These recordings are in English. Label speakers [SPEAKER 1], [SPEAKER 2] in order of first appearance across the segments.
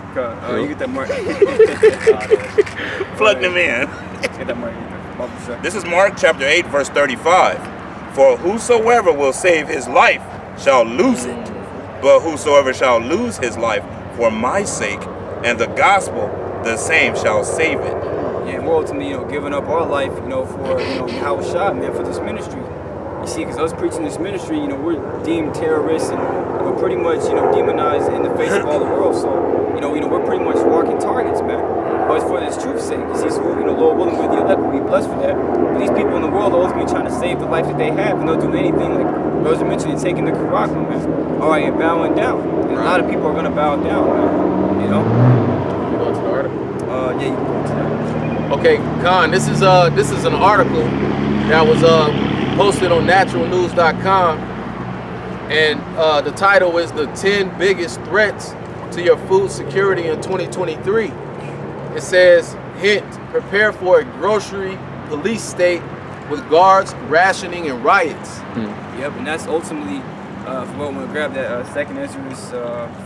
[SPEAKER 1] You get that mark.
[SPEAKER 2] Plug them in.
[SPEAKER 1] Get that mark.
[SPEAKER 2] This is Mark chapter 8, verse 35. For whosoever will save his life shall lose it, but whosoever shall lose his life for my sake and the gospel, the same shall save it.
[SPEAKER 1] Yeah, and we're ultimately, giving up our life, for, how it's shot, man, for this ministry. You see, because us preaching this ministry, we're deemed terrorists and we're pretty much, demonized in the face of all the world. So, we're pretty much walking targets, man. But it's for this truth's sake. You see, so, Lord willing, with the elect will be blessed for that. But these people in the world are ultimately trying to save the life that they have, and they'll do anything, like Rosa mentioned, taking the Kuraka, man. All right, and bowing down. And a lot of people are going to bow down, man.
[SPEAKER 3] You go to the article?
[SPEAKER 1] Yeah, you can go to that.
[SPEAKER 3] Okay, Khan, this is an article that was posted on naturalnews.com, and the title is the 10 biggest threats to your food security in 2023. It says, hint, prepare for a grocery police state with guards, rationing, and riots.
[SPEAKER 1] Yep, and that's ultimately, I'm going to grab that second Ezra's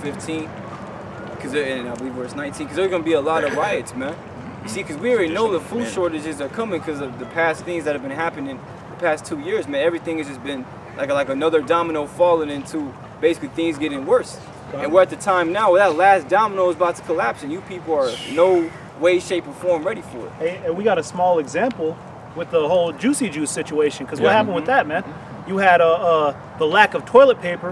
[SPEAKER 1] 15, and I believe verse 19, because there's going to be a lot of riots, man. You see, because we already know the food shortages are coming because of the past things that have been happening the past 2 years, man. Everything has just been like another domino falling into basically things getting worse. And we're at the time now where that last domino is about to collapse, and you people are no way, shape, or form ready for it.
[SPEAKER 4] Hey, and we got a small example with the whole Juicy Juice situation, because what happened with that, man? You had the lack of toilet paper,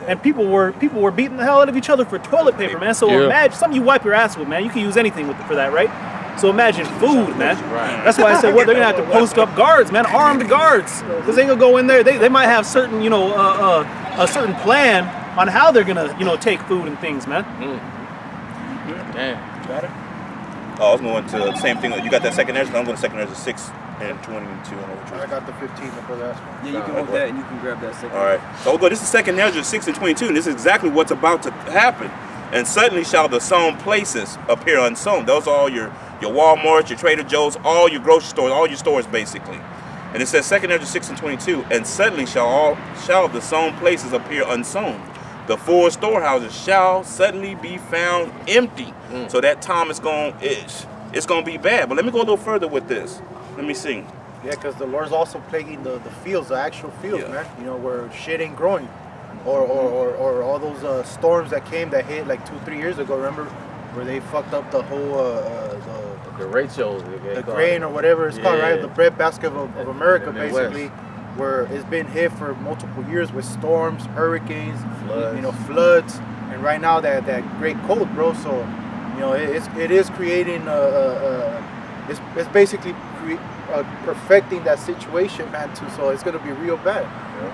[SPEAKER 4] and people were beating the hell out of each other for toilet paper, man. So imagine something you wipe your ass with, man. You can use anything for that, right? So imagine food, man. That's why I said, they're gonna have to post up guards, man, armed guards, because they gonna go in there. They might have certain, a certain plan on how they're gonna, take food and things, man.
[SPEAKER 3] Damn.
[SPEAKER 2] Got it? Oh, I was going to the same thing. You got that second Ezra? I'm going to second Ezra 6 and 22.
[SPEAKER 5] I got the 15 for that.
[SPEAKER 1] Yeah, you can hold that and you can grab that second.
[SPEAKER 2] All right. So we'll go. This is second Ezra 6 and 22, and this is exactly what's about to happen. And suddenly shall the sown places appear unsown. Those are all your Walmarts, your Trader Joe's, all your grocery stores, all your stores basically. And it says second Ezra 6 and 22, and suddenly shall the sown places appear unsown. The full storehouses shall suddenly be found empty. So that time it's going to be bad. But let me go a little further with this. Let me see.
[SPEAKER 5] Yeah, because the Lord's also plaguing the fields, the actual fields, man. Where shit ain't growing. Or all those storms that hit like 2-3 years ago, remember? Where they fucked up the whole
[SPEAKER 3] the Rachel,
[SPEAKER 5] the grain or whatever it's called, right? The breadbasket of America, basically, where it's been hit for multiple years with storms, hurricanes, floods, and right now that great cold, bro. So, it is creating it's basically perfecting that situation, man. Too. So it's gonna be real bad.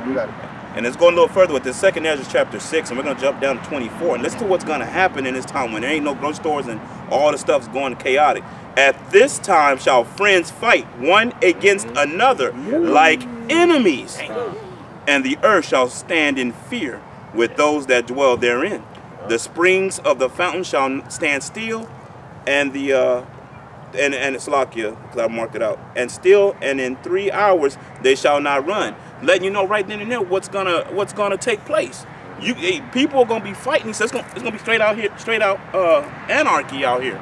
[SPEAKER 5] You got it, man.
[SPEAKER 2] And it's going a little further with this second Ezra chapter 6, and we're going to jump down to 24. And listen to what's going to happen in this time when there ain't no grocery stores and all the stuff's going chaotic. At this time shall friends fight one against another like enemies. And the earth shall stand in fear with those that dwell therein. The springs of the fountain shall stand still, and the and it's Slakia, because I marked it out. And still, and in 3 hours they shall not run. Letting you know right then and there what's gonna take place. People are gonna be fighting. So it's gonna be straight out anarchy out here.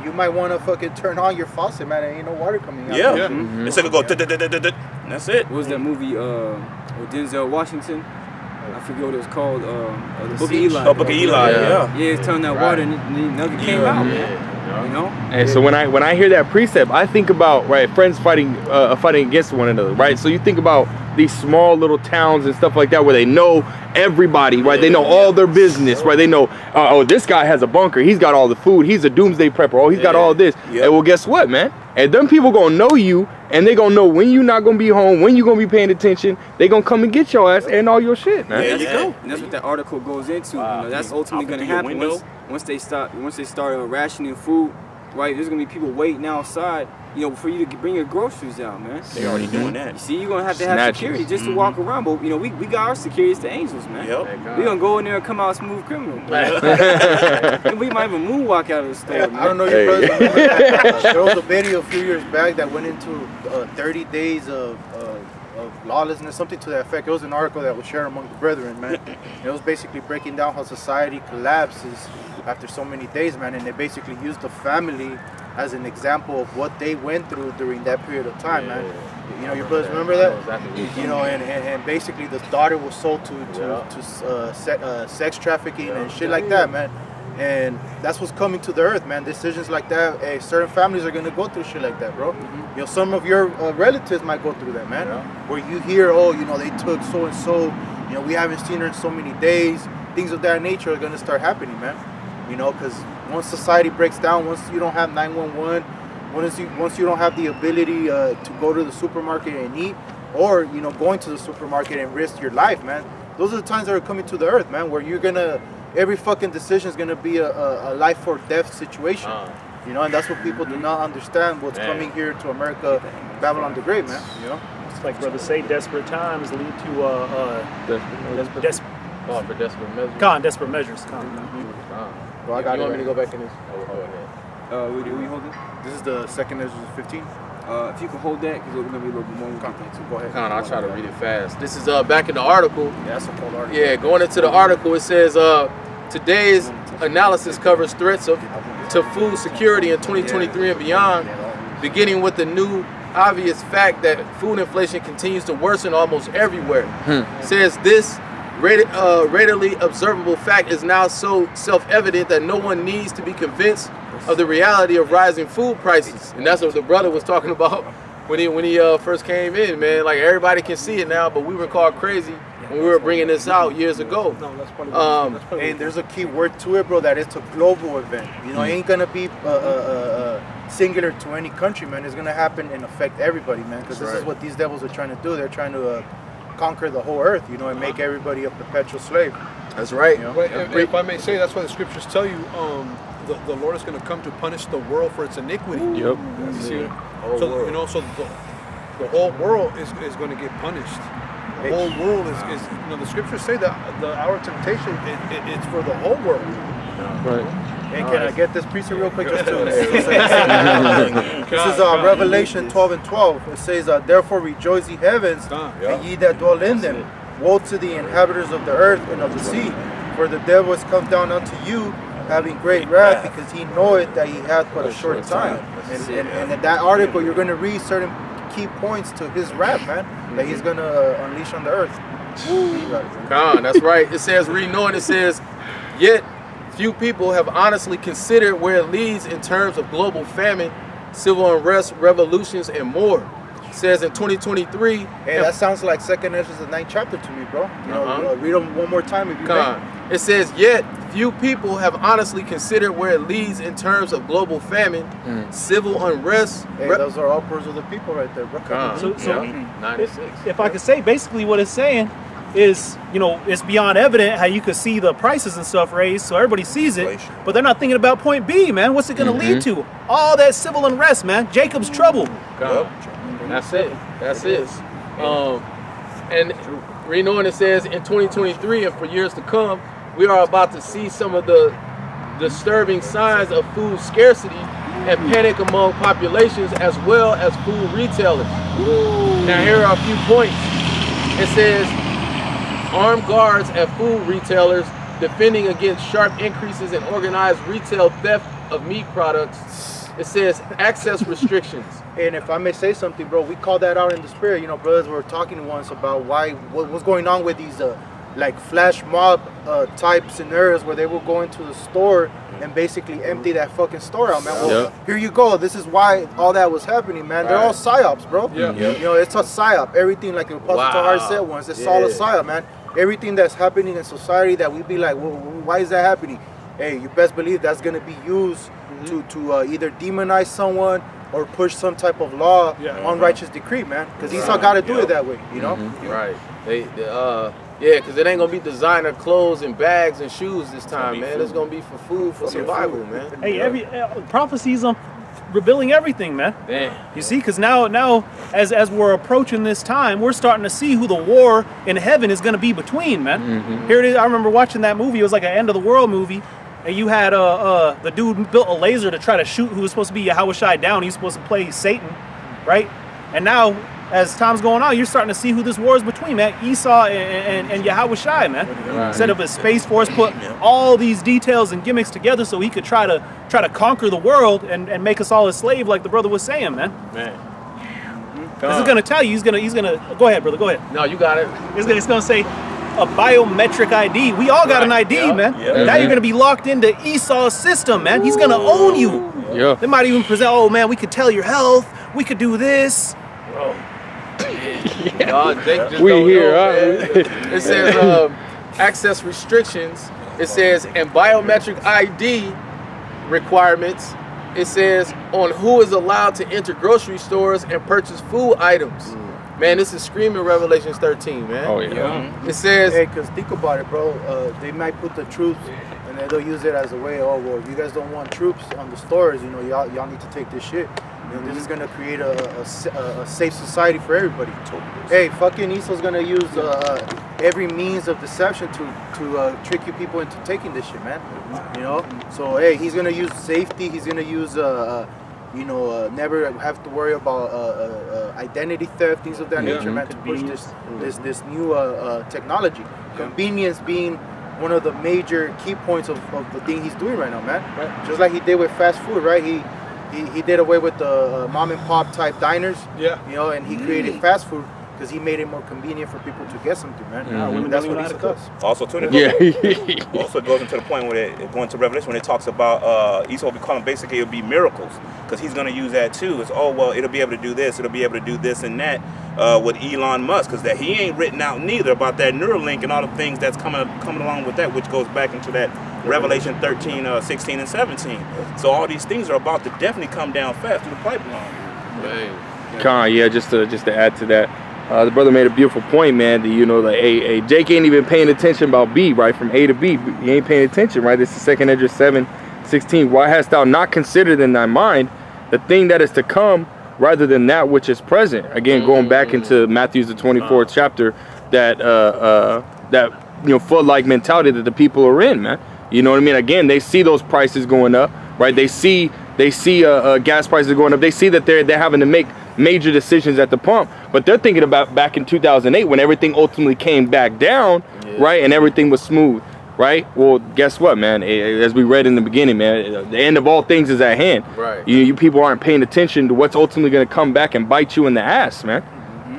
[SPEAKER 5] You might want to fucking turn on your faucet, man. There ain't no water coming out.
[SPEAKER 2] Yeah, it's gonna go. That's it.
[SPEAKER 1] What was that movie with Denzel Washington? I forget what it was called. The Book of Eli.
[SPEAKER 2] Oh, Book of Eli. Yeah,
[SPEAKER 1] it's turning that water and it came out, man.
[SPEAKER 6] And so when I hear that precept, I think about friends fighting against one another, right? So you think about these small little towns and stuff like that where they know everybody, right? They know all their business, right? They know, oh, this guy has a bunker, he's got all the food, he's a doomsday prepper, oh, he's got all this. And well, guess what, man? And them people gonna know you, and they gonna know when you not gonna be home, when you gonna be paying attention. They gonna come and get your ass and all your shit, man.
[SPEAKER 1] There you go. And that's what that article goes into. That's ultimately gonna happen once they start rationing food. Right, there's gonna be people waiting outside, for you to bring your groceries out, man.
[SPEAKER 2] They already doing that.
[SPEAKER 1] You see, you're gonna have to have security just to walk around, but we got our security. It's the angels, man. We gonna go in there and come out smooth criminal. And we might even moonwalk out of the store. Man.
[SPEAKER 5] I don't know your brother. There was a video a few years back that went into 30 days of lawlessness, something to that effect. It was an article that was shared among the brethren, man. It was basically breaking down how society collapses after so many days, man. And they basically used the family as an example of what they went through during that period of time, man. You know, your brothers remember that? You know, and basically the daughter was sold to sex trafficking and shit like that, man. And that's what's coming to the earth, man. Decisions like that, hey, certain families are gonna go through shit like that, bro. You know, some of your relatives might go through that, man. Where you hear, oh, you know, they took so and so, you know, we haven't seen her in so many days. Things of that nature are gonna start happening, man. You know, because once society breaks down, once you don't have 911, once you don't have the ability to go to the supermarket and eat, or, you know, going to the supermarket and risk your life, man. Those are the times that are coming to the earth, man, where you're gonna, every fucking decision is gonna be a life or death situation. You know, and that's what people do not understand. What's coming here to America, Babylon the Great, man. You know,
[SPEAKER 4] it's like brothers say, desperate times lead to
[SPEAKER 3] desperate measures.
[SPEAKER 4] Desperate measures.
[SPEAKER 5] Well, I got
[SPEAKER 3] you want me to go back in this?
[SPEAKER 1] What are we holding?
[SPEAKER 5] This is the second Ezra 15.
[SPEAKER 1] If you can hold that, because we're gonna be a little bit more.
[SPEAKER 5] Go ahead.
[SPEAKER 3] I'll try to read it fast. This is back in the article.
[SPEAKER 5] Yeah, that's a cold article.
[SPEAKER 3] Yeah, going into the article, it says today's analysis covers threats to food security in 2023 and beyond, beginning with the new obvious fact that food inflation continues to worsen almost everywhere. Says this readily observable fact is now so self-evident that no one needs to be convinced of the reality of rising food prices. And that's what the brother was talking about when he first came in, man. Like, everybody can see it now, but we were called crazy when we were bringing this out years ago.
[SPEAKER 5] And there's a key word to it, bro, that it's a global event. You know, it ain't gonna be singular to any country, man. It's gonna happen and affect everybody, man, because this is what these devils are trying to do. They're trying to conquer the whole earth, you know, and make everybody a perpetual slave.
[SPEAKER 3] That's right.
[SPEAKER 7] You know? If I may say, that's why the scriptures tell you the Lord is going to come to punish the world for its iniquity.
[SPEAKER 6] Yep.
[SPEAKER 7] You see? So, you know, so the whole world is going to get punished. The whole world is you know, the scriptures say that our temptation it's for the whole world.
[SPEAKER 6] Right.
[SPEAKER 5] And can I get this piece real quick? Just to this is Revelation 12 and 12. It says, therefore rejoice ye heavens, and ye that dwell in them. Woe to the inhabitants of the earth and of the sea, for the devil is come down unto you, having great wrath, because he knoweth that he hath but a short time. And in that article, you're going to read certain key points to his wrath, man, that he's going to unleash on the earth.
[SPEAKER 3] That's right. It says, read knowing, it says, yet few people have honestly considered where it leads in terms of global famine, civil unrest, revolutions, and more. It says in 2023.
[SPEAKER 5] Hey, that sounds like 2nd Ezra, the 9th chapter to me, bro. You know, read them one more time if you can.
[SPEAKER 3] It says, yet few people have honestly considered where it leads in terms of global famine, civil unrest.
[SPEAKER 5] Hey, those are all prayers of the people right there, bro.
[SPEAKER 4] So
[SPEAKER 3] 96.
[SPEAKER 4] If I could say, basically what it's saying is, you know, it's beyond evident how you could see the prices and stuff raised, so everybody sees it, but they're not thinking about point B, man. What's it going to lead to? All that civil unrest, man. Jacob's trouble.
[SPEAKER 3] That's it. That's it. And renewing, it says in 2023 and for years to come, we are about to see some of the disturbing signs of food scarcity and panic among populations as well as food retailers. Now here are a few points. It says, armed guards at food retailers defending against sharp increases in organized retail theft of meat products. It says access restrictions.
[SPEAKER 5] And if I may say something, bro, we call that out in the spirit. You know, brothers were talking once about what's going on with these like flash mob type scenarios where they will go into the store and basically empty that fucking store out, man. Well, here you go. This is why all that was happening, man. They're all psyops, bro. You know, it's a psyop. Everything, like the Apostle Tahar said once, it's all a psyop, man. Everything that's happening in society that we be like, well, why is that happening? Hey, you best believe that's going to be used to either demonize someone or push some type of law, unrighteous decree, man. Because Esau got to do it that way, you know?
[SPEAKER 3] Right. Yeah, because it ain't going to be designer clothes and bags and shoes this time, man. It's going to be for food, for survival, man.
[SPEAKER 4] Hey, every prophecies on revealing everything, man.
[SPEAKER 3] Damn.
[SPEAKER 4] You see, because now as we're approaching this time, we're starting to see who the war in heaven is going to be between, man. Here it is. I remember watching that movie. It was like an end of the world movie. And you had the dude built a laser to try to shoot who was supposed to be Yahushua down. He's supposed to play Satan, right? And now as time's going on, you're starting to see who this war is between, man. Esau and Yahweh Shai, man.
[SPEAKER 3] Right.
[SPEAKER 4] Set up a space force, put all these details and gimmicks together so he could try to conquer the world and make us all a slave, like the brother was saying, man. This is gonna tell you, he's gonna go ahead, brother, go ahead.
[SPEAKER 3] No, you got it.
[SPEAKER 4] It's gonna say a biometric ID. We all got an ID, man. Now you're gonna be locked into Esau's system, man. He's gonna own you.
[SPEAKER 6] Yeah.
[SPEAKER 4] They might even present, oh man, we could tell your health, we could do this.
[SPEAKER 3] Bro. Jake just
[SPEAKER 6] We
[SPEAKER 3] don't
[SPEAKER 6] here,
[SPEAKER 3] know,
[SPEAKER 6] huh?
[SPEAKER 3] man. It says access restrictions. It says and biometric ID requirements. It says on who is allowed to enter grocery stores and purchase food items. Man, this is screaming Revelations 13, man.
[SPEAKER 6] Oh yeah.
[SPEAKER 3] It says,
[SPEAKER 5] Hey, because think about it, bro. They might put the troops, and then they'll use it as a way. Oh, well, if you guys don't want troops on the stores, you know, y'all need to take this shit. You know, this is gonna create a safe society for everybody. Hey, fucking Esau's gonna use every means of deception to trick you people into taking this shit, man. You know. So hey, he's gonna use safety. He's gonna use you know, never have to worry about identity theft, things of that nature, man, to push this new technology. Convenience being one of the major key points of the thing he's doing right now, man. Right. Just like he did with fast food, right? He did away with the mom and pop type diners, you know, and he created fast food because he made it more convenient for people to get something, man. That's what he does.
[SPEAKER 2] Also, too, also goes into the point where going to Revelation when it talks about Esau will be calling, basically it'll be miracles, because he's going to use that too. It's, oh well, it'll be able to do this, it'll be able to do this and that with Elon Musk, because that he ain't written out neither about that Neuralink and all the things that's coming along with that, which goes back into that Revelation 13, 16, and 17. So all these things are about to definitely come down fast through the pipeline.
[SPEAKER 6] Con, yeah, just to add to that. The brother made a beautiful point, man. That, you know, like, hey, Jake ain't even paying attention about B, right? From A to B, he ain't paying attention, right? This is 2nd Esdras 7:16. Why hast thou not considered in thy mind the thing that is to come, rather than that which is present? Again, going back into Matthew's the 24th chapter, that you know, flood-like mentality that the people are in, man. You know what I mean? Again, they see those prices going up, right? They see gas prices going up. They see that they're having to make major decisions at the pump, but they're thinking about back in 2008 when everything ultimately came back down, right? And everything was smooth, right? Well, guess what, man? As we read in the beginning, man, the end of all things is at hand.
[SPEAKER 3] Right.
[SPEAKER 6] You people aren't paying attention to what's ultimately going to come back and bite you in the ass, man.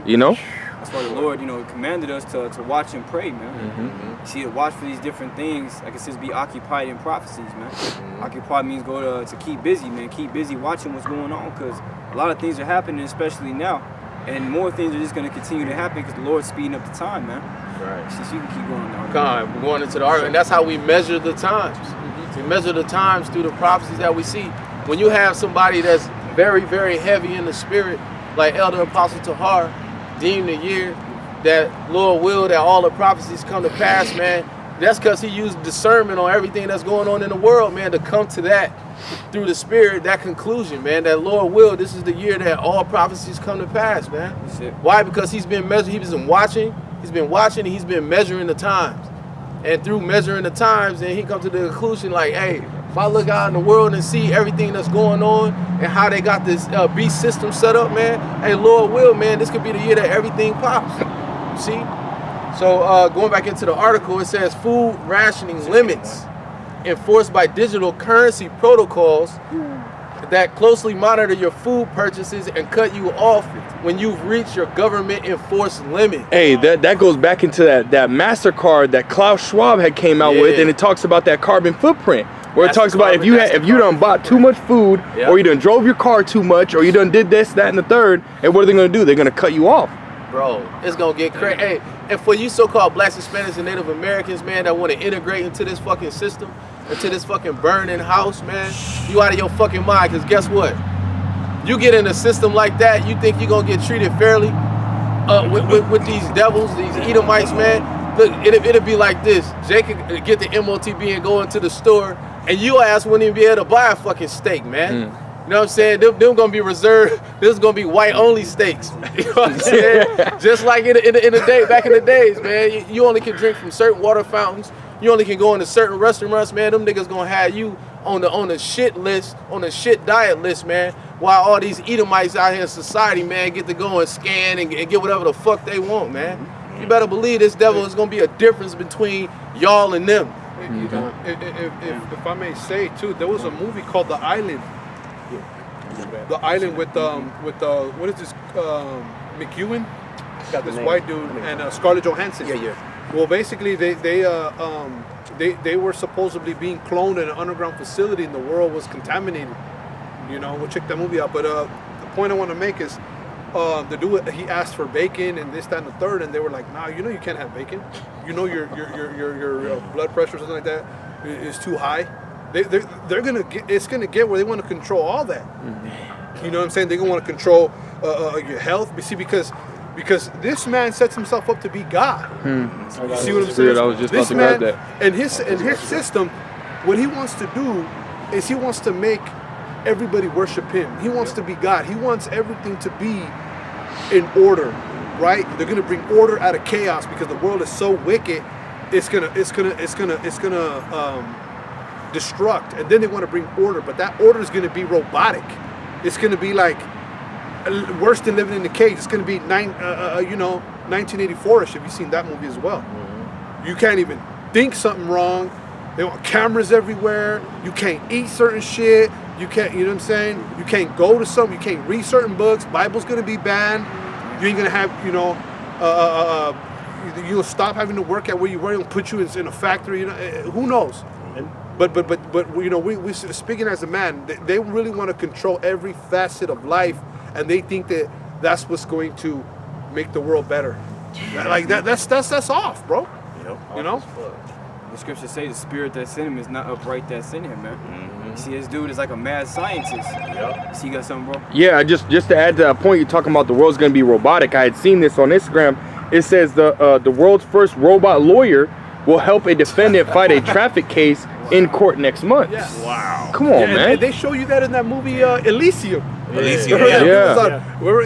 [SPEAKER 6] You know?
[SPEAKER 1] That's why the Lord, you know, commanded us to watch and pray, man. See, to watch for these different things, like it says, be occupied in prophecies, man. Occupied means go to keep busy, man. Keep busy watching what's going on, because a lot of things are happening, especially now, and more things are just going to continue to happen because the Lord's speeding up the time, man. Right. So you can keep going now.
[SPEAKER 3] God, we're going into the argument, and that's how we measure the times. We measure the times through the prophecies that we see. When you have somebody that's very, very heavy in the spirit, like Elder Apostle Tahar, deemed the year that Lord will that all the prophecies come to pass, man. That's because he used discernment on everything that's going on in the world, man, to come to that through the spirit, that conclusion, man, that Lord will, this is the year that all prophecies come to pass, man. Why? Because he's been measuring, he's been watching, and he's been measuring the times. And through measuring the times, then he comes to the conclusion like, hey, if I look out in the world and see everything that's going on and how they got this beast system set up, man, hey, Lord will, man, this could be the year that everything pops. You see? So going back into the article, it says food rationing limits enforced by digital currency protocols that closely monitor your food purchases and cut you off when you've reached your government enforced limit.
[SPEAKER 6] Hey, that goes back into that MasterCard that Klaus Schwab had came out with, and it talks about that carbon footprint. Where it talks about if you done bought too much food, or you done drove your car too much, or you done did this, that, and the third, and what are they gonna do? They're gonna cut you off.
[SPEAKER 3] Bro, it's gonna get crazy. Hey, and for you so-called blacks, Hispanics, and Native Americans, man, that want to integrate into this fucking system, into this fucking burning house, man, you out of your fucking mind, because guess what? You get in a system like that, you think you're gonna get treated fairly with these devils, these Edomites, man. Look, it'll be like this. Jake could get the MOTB and go into the store, and your ass wouldn't even be able to buy a fucking steak, man. You know what I'm saying? Them gonna be reserved. This is gonna be white only steaks. You know what I'm saying? Just like in the day, back in the days, man. You only can drink from certain water fountains. You only can go into certain restaurants, man. Them niggas gonna have you on the shit list, on the shit diet list, man. While all these Edomites out here in society, man, get to go and scan and get whatever the fuck they want, man. You better believe this devil is gonna be a difference between y'all and them.
[SPEAKER 7] If I may say too, there was a movie called The Island. The Island with what is this? McEwen, got this white dude, and Scarlett Johansson. Yeah. Well, basically, they were supposedly being cloned in an underground facility, and the world was contaminated. You know, we'll check that movie out. But the point I want to make is, the dude, he asked for bacon and this, that, and the third, and they were like, "Nah, you know you can't have bacon. You know your blood pressure or something like that is too high." They're gonna get, it's gonna get where they want to control all that. You know what I'm saying? They're gonna want to control your health. You see, because this man sets himself up to be God. You see what I'm saying?
[SPEAKER 6] I was just
[SPEAKER 7] this
[SPEAKER 6] about to
[SPEAKER 7] man,
[SPEAKER 6] grab that.
[SPEAKER 7] and his system, what he wants to do is he wants to make everybody worship him. He wants to be God. He wants everything to be in order, right? They're gonna bring order out of chaos because the world is so wicked. It's gonna destruct, and then they want to bring order, but that order is gonna be robotic. It's gonna be like worse than living in a cage. It's gonna be 1984ish. Have you seen that movie as well? You can't even think something wrong. They want cameras everywhere. You can't eat certain shit. You can't, you know what I'm saying? You can't go to something. You can't read certain books. Bible's gonna be banned. You ain't gonna have, you'll stop having to work at where you were. It'll put you in a factory. You know, who knows? But you know, we speaking as a man, they really want to control every facet of life, and they think that that's what's going to make the world better. Like that's off, bro. You know.
[SPEAKER 1] The scriptures say the spirit that's in him is not upright that's in him, man. You see, this dude is like a mad scientist. See, you got something, bro?
[SPEAKER 6] Yeah, just to add to that point, you're talking about the world's going to be robotic. I had seen this on Instagram. It says the world's first robot lawyer will help a defendant fight a traffic case in court next month.
[SPEAKER 7] Yes.
[SPEAKER 2] Wow.
[SPEAKER 6] Come on, man.
[SPEAKER 7] And they show you that in that movie Elysium.
[SPEAKER 2] Elysium,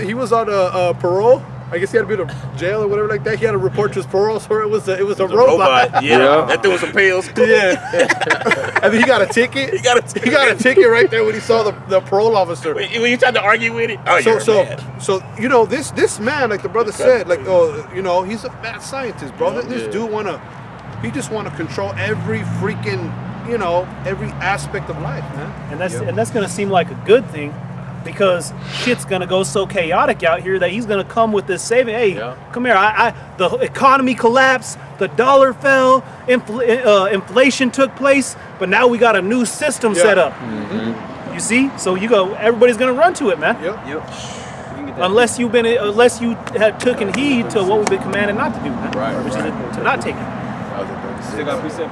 [SPEAKER 7] He was on parole. I guess he had to be in jail or whatever like that. He had to report to his parole, so it was a robot.
[SPEAKER 2] Yeah. That threw was some pills.
[SPEAKER 7] Yeah. I mean, he got a ticket. He got a ticket right there when he saw the parole officer.
[SPEAKER 2] When you tried to argue with it. Oh,
[SPEAKER 7] so you know, this man, like the brother said, like, you know, he's a mad scientist, bro. This dude he just wanna control every freaking, you know, every aspect of life, man.
[SPEAKER 4] And that's gonna seem like a good thing, because shit's gonna go so chaotic out here that he's gonna come with this saving. Hey, come here. The economy collapsed, the dollar fell, inflation took place, but now we got a new system set up. You see? So everybody's gonna run to it, man. Unless you had taken heed to what we've been commanded not to do, man.
[SPEAKER 3] Right.
[SPEAKER 4] Which is to not take it.
[SPEAKER 1] Still got precept?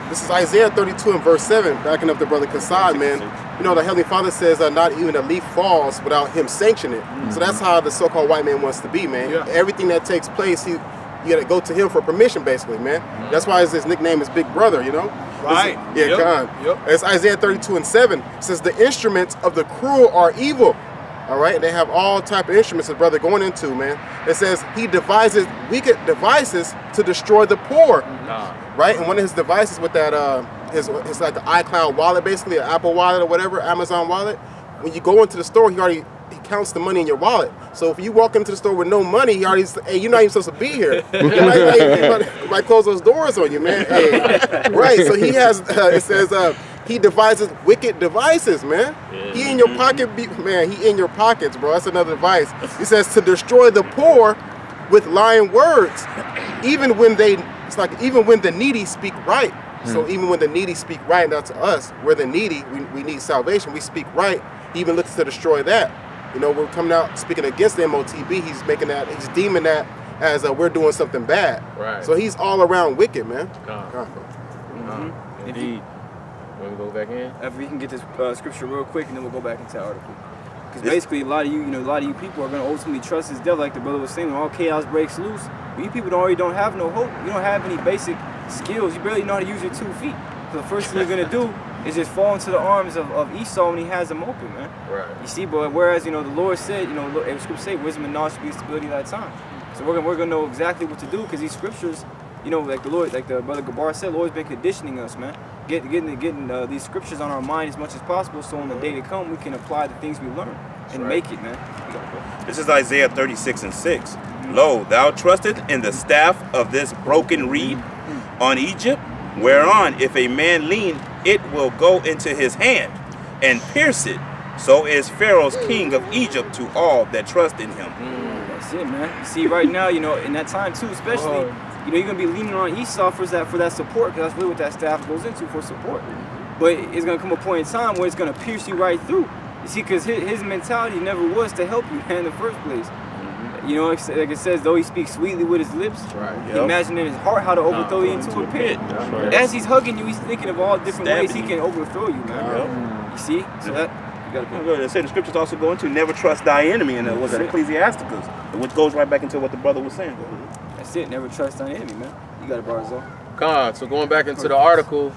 [SPEAKER 8] This is Isaiah 32 and verse 7, backing up the brother Kassad, man. You know, the Heavenly Father says not even a leaf falls without him sanctioning it. So that's how the so-called white man wants to be, man. Everything that takes place, you gotta go to him for permission, basically, man. That's why his nickname is Big Brother, you know?
[SPEAKER 7] Right.
[SPEAKER 8] It's Isaiah 32 and 7. It says the instruments of the cruel are evil. All right, and they have all type of instruments the brother going into, man. It says he devises wicked devices to destroy the poor. Right, and one of his devices with that his like the iCloud wallet, basically an Apple wallet or whatever, Amazon wallet. When you go into the store, he counts the money in your wallet. So if you walk into the store with no money, he already hey, you're not even supposed to be here. He might close those doors on you, man. Hey, right, so he has it says he devises wicked devices, man. He in your pocket, man. He in your pockets, bro. That's another device. He says to destroy the poor with lying words, even when the needy speak right. So even when the needy speak right, not to us, we're the needy. We need salvation. We speak right. He even looks to destroy that. You know, we're coming out speaking against the MOTB. He's deeming that as we're doing something bad.
[SPEAKER 3] Right.
[SPEAKER 8] So he's all around wicked, man.
[SPEAKER 3] Indeed. Want to go back in?
[SPEAKER 1] If we can get this scripture real quick, and then we'll go back into the article. Because basically, a lot of you people are going to ultimately trust this devil, like the brother was saying. When all chaos breaks loose, but you people don't have no hope. You don't have any basic skills. You barely know how to use your 2 feet. So the first thing you're going to do is just fall into the arms of Esau when he has them open, man.
[SPEAKER 3] Right.
[SPEAKER 1] You see, but whereas, the Lord said, the scripture say, wisdom and knowledge be the stability of thy time. So we're gonna know exactly what to do because these scriptures, you know, like the Lord, like the brother Gabar said, the Lord's been conditioning us, man. Getting these scriptures on our mind as much as possible, so in the day to come we can apply the things we learn and make it, man.
[SPEAKER 2] This is Isaiah 36:6. Lo, thou trustest in the staff of this broken reed on Egypt, whereon if a man lean, it will go into his hand and pierce it. So is Pharaoh's king of Egypt to all that trust in him.
[SPEAKER 1] That's it, man. You see, right now, you know, in that time too, especially, you know, you're gonna be leaning on Esau for that support, because that's really what that staff goes into, for support. But it's gonna come a point in time where it's gonna pierce you right through. You see, because his mentality never was to help you, man, in the first place. You know, like it says, though he speaks sweetly with his lips, imagine in his heart how to overthrow you into a pit. As he's hugging you, he's thinking of all different ways he can overthrow you, man. You see? So that, you gotta go.
[SPEAKER 2] The same scriptures also go into never trust thy enemy, and it was Ecclesiasticus, which goes right back into what the brother was saying.
[SPEAKER 1] That's it, never trust thy enemy, man. You got it, Barzal.
[SPEAKER 3] God, so going back into the article,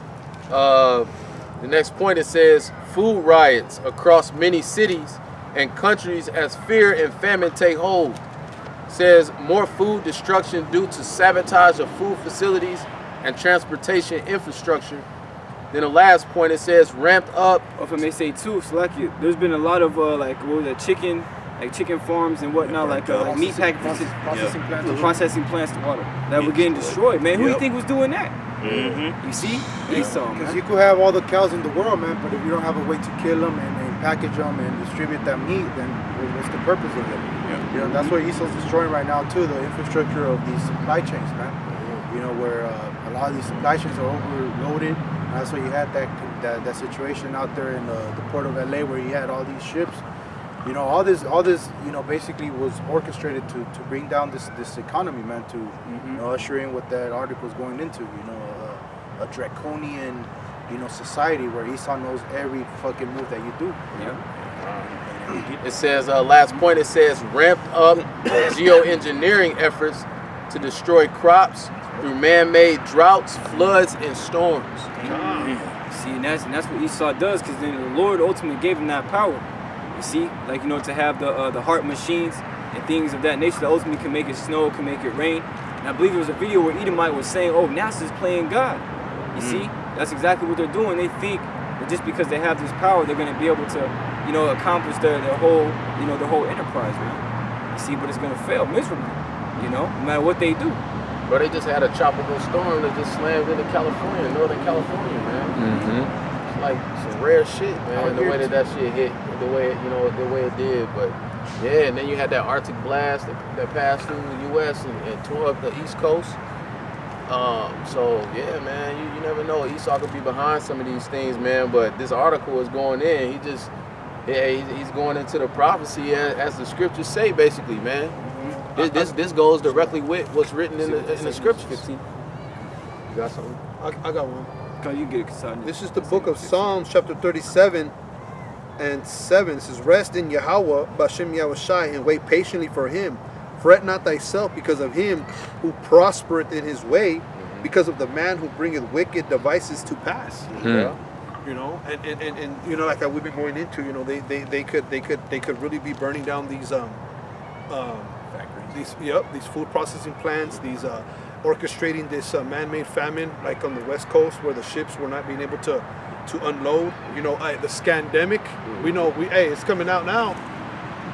[SPEAKER 3] the next point it says, food riots across many cities and countries as fear and famine take hold. Says more food destruction due to sabotage of food facilities and transportation infrastructure. Then the last point it says ramped up.
[SPEAKER 1] If I may say too, it's like there's been a lot of like what was it, chicken farms and whatnot, like meat packaging processing plants to water that were getting destroyed. Man, who do you think was doing that? You see, Esau.
[SPEAKER 5] Because you could have all the cows in the world, man, but if you don't have a way to kill them and package them and distribute that meat, then what's the purpose of it? You know, that's what Esau's destroying right now too, the infrastructure of these supply chains, man. You know, where a lot of these supply chains are overloaded. And that's why you had that situation out there in the port of LA where you had all these ships. You know, all this, you know, basically was orchestrated to bring down this economy, man. To you know, usher in what that article is going into. You know, a draconian, you know, society where Esau knows every fucking move that you do.
[SPEAKER 3] It says, last point, it says ramped up geoengineering efforts to destroy crops through man-made droughts, floods, and storms.
[SPEAKER 1] See, and that's what Esau does, because then the Lord ultimately gave him that power. You see, like, you know, to have the heart machines and things of that nature that ultimately can make it snow, can make it rain. And I believe there was a video where Edomite was saying, oh, NASA's playing God. You see, that's exactly what they're doing. They think that just because they have this power, they're going to be able to, you know, accomplish their whole, you know, the whole enterprise, man. You see, but it's going to fail miserably, you know, no matter what they do.
[SPEAKER 3] Bro, they just had a tropical storm that just slammed into California, Northern California, man. It's like some rare shit, man, the way that shit hit, the way, you know, the way it did. But yeah, and then you had that Arctic blast that passed through the U.S. and tore up the East Coast. So yeah, man, you never know. Esau could be behind some of these things, man. But this article is going in. He's going into the prophecy as the scriptures say, basically, man. This goes directly with what's written in the scriptures. 15. You got something?
[SPEAKER 7] I got one.
[SPEAKER 1] You get it.
[SPEAKER 7] This is the book of Psalms, chapter 37 and 7. It says, rest in Yahweh, Bashem Yahushai, and wait patiently for him. Fret not thyself because of him who prospereth in his way, because of the man who bringeth wicked devices to pass. You know, and you know, like we've been going into, you know, they could really be burning down these factories, these food processing plants, these orchestrating this man-made famine, like on the West Coast where the ships were not being able to unload. You know, the scandemic. We know it's coming out now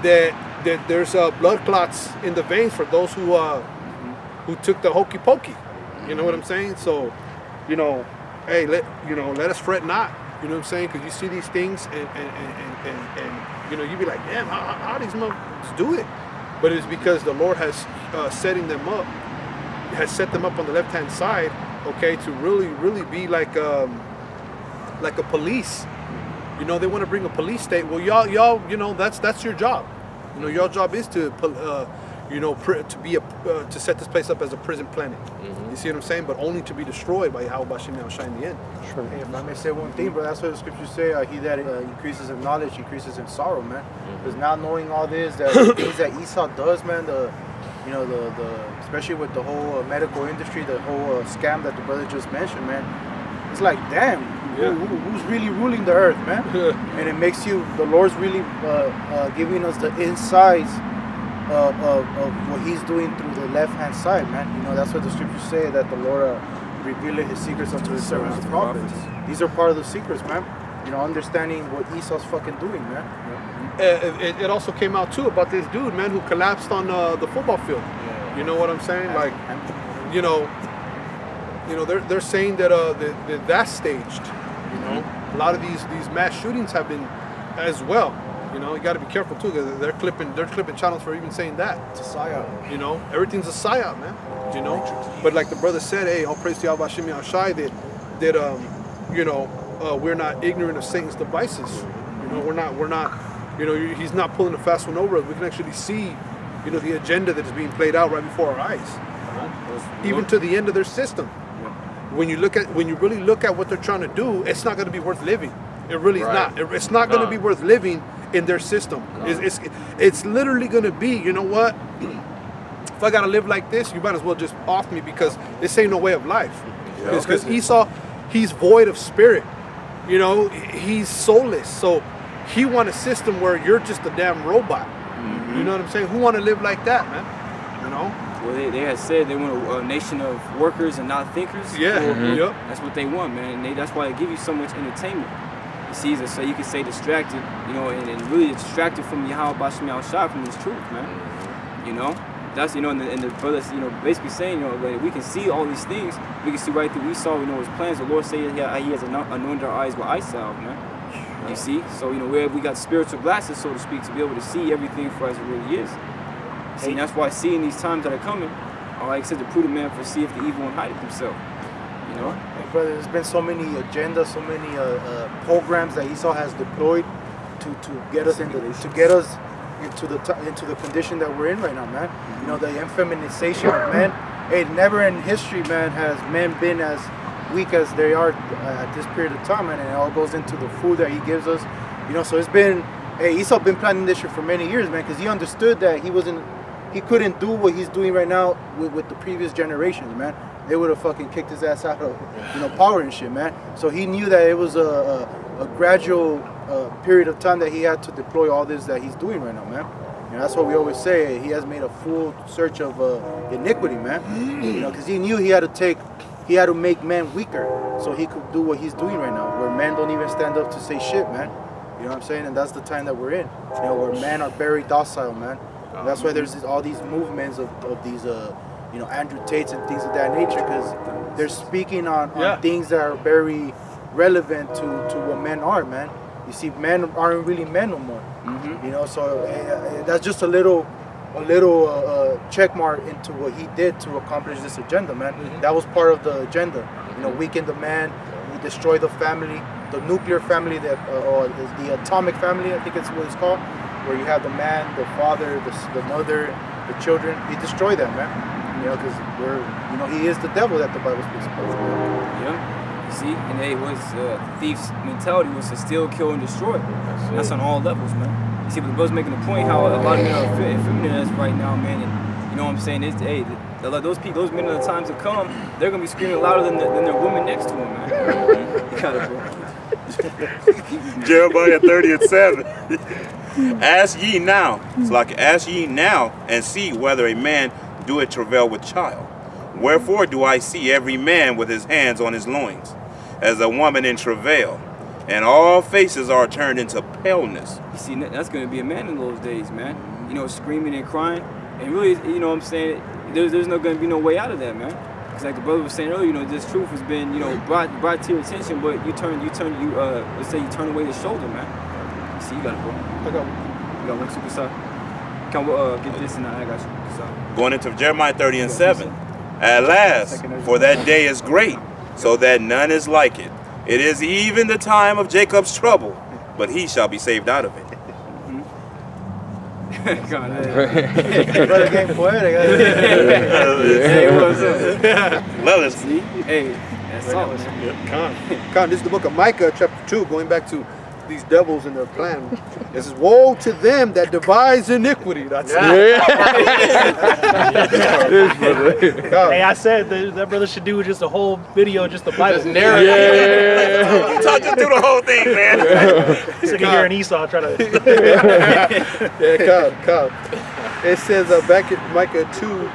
[SPEAKER 7] that there's blood clots in the veins for those who took the hokey pokey. You know what I'm saying? So, you know, hey, let us fret not. You know what I'm saying? Because you see these things and you know, you be like, damn, how these motherfuckers do it? But it's because the Lord has set them up on the left-hand side, okay, to really be like a police. You know, they want to bring a police state. Well, y'all, you know, that's your job. You know, your job is to, you know, to set this place up as a prison planet. You see what I'm saying? But only to be destroyed by Yahweh Bashem Yahushai in the end.
[SPEAKER 5] Sure. Hey, if I may say one thing, bro, that's what the scriptures say. He that increases in knowledge increases in sorrow, man. Because now knowing all this, that the things that Esau does, man, you know, especially with the whole medical industry, the whole scam that the brother just mentioned, man. It's like, damn, who's really ruling the earth, man? And it makes the Lord's really giving us the insides of what he's doing through the left-hand side, man. You know, that's what the scriptures say, that the Lord revealed his secrets unto his servants, the prophets. These are part of the secrets, man. You know, understanding what Esau's fucking doing, man.
[SPEAKER 7] It also came out too about this dude, man, who collapsed on the football field. You know what I'm saying? Like, you know, they're saying that that's staged. You know, a lot of these mass shootings have been as well. You know, you got to be careful too, because they're clipping channels for even saying that.
[SPEAKER 5] It's a psyop.
[SPEAKER 7] You know, everything's a psyop, man. You know, but like the brother said, hey, all praise to Yahweh Shem Yahushai, that you know, we're not ignorant of Satan's devices. You know, we're not. You know, he's not pulling a fast one over us. We can actually see, you know, the agenda that is being played out right before our eyes, even to the end of their system. When you really look at what they're trying to do, it's not going to be worth living. It really is not. It's not going to be worth living in their system. It's literally going to be, you know what? If I got to live like this, you might as well just off me, because this ain't no way of life. Because Esau, he's void of spirit. You know, he's soulless. So he want a system where you're just a damn robot. You know what I'm saying? Who want to live like that, man? You know?
[SPEAKER 1] Well, they had said they want a nation of workers and not thinkers.
[SPEAKER 7] Yeah, yep.
[SPEAKER 1] That's what they want, man. And that's why they give you so much entertainment. You see, so you can stay distracted, you know, and really distracted from Yahweh Bashem Yahushua, from this truth, man. You know? That's, you know, and the brothers, you know, basically saying, you know, like, we can see all these things. We can see right through Esau, you know, his plans. The Lord said he has anointed our eyes with eye salve, man. You see? So, you know, we got spiritual glasses, so to speak, to be able to see everything for as it really is. See, and that's why seeing these times that are coming, like I said, the prudent man foreseeth the evil and hideth himself. You know?
[SPEAKER 5] Hey, brother, there's been so many agendas, so many programs that Esau has deployed to get us into the condition that we're in right now, man. You know, the effeminization of men. Hey, never in history, man, has men been as weak as they are at this period of time, man, and it all goes into the food that he gives us. You know, so it's been, hey, Esau been planning this shit for many years, man, because he understood that he couldn't do what he's doing right now with the previous generations, man. They would have fucking kicked his ass out of, you know, power and shit, man. So he knew that it was a gradual period of time that he had to deploy all this that he's doing right now, man. You know, that's what we always say. He has made a full search of iniquity, man. You know, because he knew he had to make men weaker so he could do what he's doing right now, where men don't even stand up to say shit, man. You know what I'm saying? And that's the time that we're in. You know, where men are very docile, man. And that's why there's all these movements of these, you know, Andrew Tates and things of that nature, because they're speaking on things that are very relevant to what men are, man. You see, men aren't really men no more. You know, so that's just a little check mark into what he did to accomplish this agenda, man. That was part of the agenda. You know, weaken the man, destroy the family, the nuclear family, or the atomic family, I think it's what it's called, where you have the man, the father, the mother, the children. He destroyed them, man. You know, because he is the devil that the Bible speaks about.
[SPEAKER 1] Yeah. See, and it was thief's mentality was to steal, kill, and destroy. That's on all levels, man. You see, but the brother's making a point how a lot of men are effeminate right now, man. And you know what I'm saying? It's, hey, those men of the times to come, they're gonna be screaming louder than their woman next to them, man. You gotta go.
[SPEAKER 2] Jeremiah 30:7. Ask ye now, so like ask ye now, and see whether a man doeth travail with child. Wherefore do I see every man with his hands on his loins, as a woman in travail, and all faces are turned into paleness.
[SPEAKER 1] You see, that's going to be a man in those days, man. You know, screaming and crying, and really, you know what I'm saying, there's no going to be no way out of that, man. Because like the brother was saying earlier, you know, this truth has been, you know, brought to your attention, but let's say you turn away the shoulder, man. You see, you got it, bro.
[SPEAKER 7] I got one.
[SPEAKER 1] You got one super side. Can we get this and I got you.
[SPEAKER 2] Going into Jeremiah 30:7. At last, for that day is great, so that none is like it. It is even the time of Jacob's trouble, but he shall be saved out of it.
[SPEAKER 5] Brother getting poetic.
[SPEAKER 1] Hey, what's up?
[SPEAKER 2] Love it.
[SPEAKER 1] See? Hey, that's all, man.
[SPEAKER 7] Con, this is the book of Micah, chapter 2, going back to these devils and their plan. This is woe to them that devise iniquity. That's it.
[SPEAKER 4] Hey, I said that brother should do just a whole video, just the Bible.
[SPEAKER 3] Just narrative.
[SPEAKER 2] Yeah. Talk us through the whole thing, man.
[SPEAKER 4] So you can hear an Esau try to.
[SPEAKER 7] Yeah, come. It says back in Micah 2,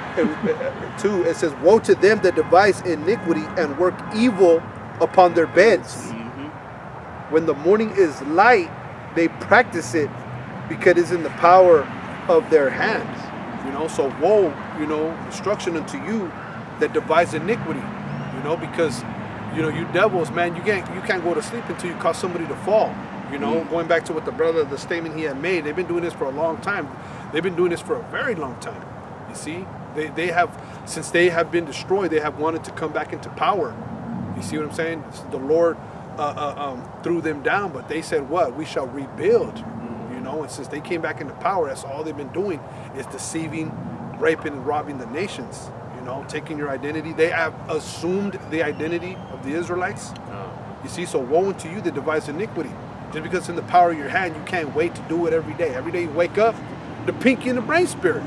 [SPEAKER 7] it says, "Woe to them that devise iniquity and work evil upon their beds. When the morning is light, they practice it because it's in the power of their hands." You know, so woe, you know, instruction unto you that devise iniquity. You know, because you know, you devils, man, you can't go to sleep until you cause somebody to fall. You know, going back to what the statement he had made, they've been doing this for a long time. They've been doing this for a very long time. You see, they have, since they have been destroyed, they have wanted to come back into power. You see what I'm saying? The Lord threw them down, but they said, "What? We shall rebuild." You know, and since they came back into power, that's all they've been doing is deceiving, raping, and robbing the nations. You know, taking your identity. They have assumed the identity of the Israelites. You see, so woe unto you that devise iniquity. Just because it's in the power of your hand, you can't wait to do it every day. Every day you wake up, the pinky and the brain spirit.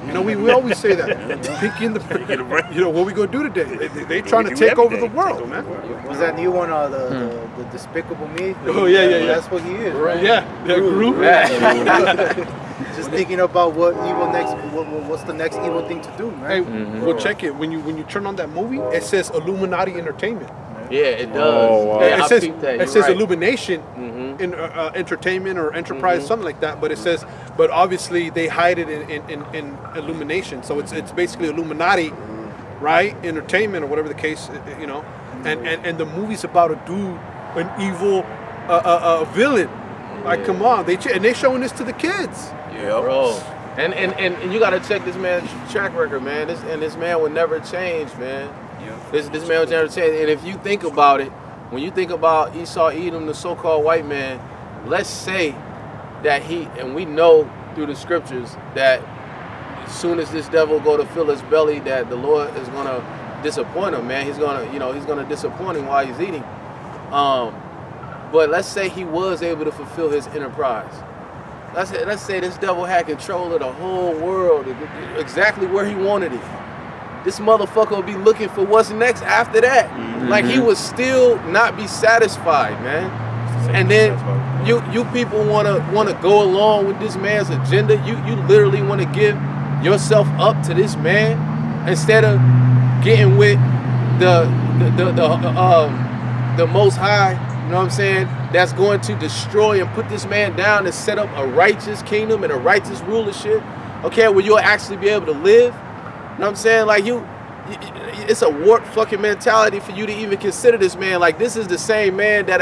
[SPEAKER 7] You know, we always say that. The pinky and the brain. You know, what we gonna do today? They trying to take over the world, man.
[SPEAKER 5] Was that new one, the Despicable Me?
[SPEAKER 7] Oh, yeah.
[SPEAKER 5] That's what he is, right?
[SPEAKER 7] Yeah, that group.
[SPEAKER 5] Just thinking about what's the next evil thing to do, man.
[SPEAKER 7] Hey, well, check it. When you turn on that movie, it says Illuminati Entertainment.
[SPEAKER 3] Yeah, it does.
[SPEAKER 6] Oh, wow.
[SPEAKER 3] Yeah,
[SPEAKER 7] it says Illumination in Entertainment or Enterprise, something like that. But it says, but obviously they hide it in Illumination. So it's basically Illuminati, right? Entertainment or whatever the case, you know. And the movie's about a dude, an evil villain. Like, come on, they showing this to the kids.
[SPEAKER 3] Yeah, bro. And you gotta check this man's track record, man. This man will never change, man. This man will never change. And if you think about it, when you think about Esau, Edom, the so-called white man, let's say that and we know through the scriptures that as soon as this devil go to fill his belly, that the Lord is gonna disappoint him, man. He's gonna disappoint him while he's eating. But let's say he was able to fulfill his enterprise. Let's say this devil had control of the whole world, exactly where he wanted it. This motherfucker will be looking for what's next after that. Like, he would still not be satisfied, man. And then you people wanna go along with this man's agenda. You literally want to give yourself up to this man instead of getting with the Most High. You know what I'm saying? That's going to destroy and put this man down and set up a righteous kingdom and a righteous rulership. Okay, where you'll actually be able to live. You know what I'm saying? Like, it's a warped fucking mentality for you to even consider this man. Like, this is the same man that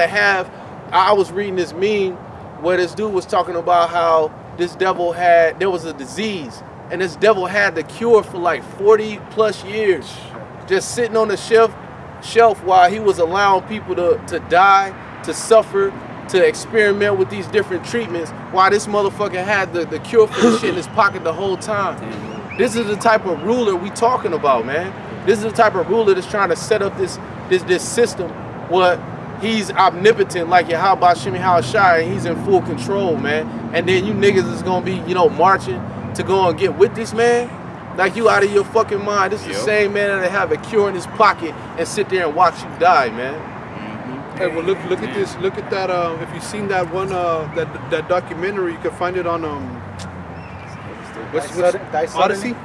[SPEAKER 3] I was reading this meme where this dude was talking about how this devil there was a disease, and this devil had the cure for like 40 plus years, just sitting on the shelf while he was allowing people to die, to suffer, to experiment with these different treatments, while this motherfucker had the cure for this shit in his pocket the whole time. This is the type of ruler we talking about, man. This is the type of ruler that's trying to set up this system where he's omnipotent like Yahweh Shimi Hawashai, and he's in full control, man. And then you niggas is gonna be, you know, marching to go and get with this man. Like, you out of your fucking mind. This is the same man that have a cure in his pocket and sit there and watch you die, man.
[SPEAKER 7] Hey, well, look at this. Look at that. If you've seen that one, that documentary, you can find it on what's Odyssey.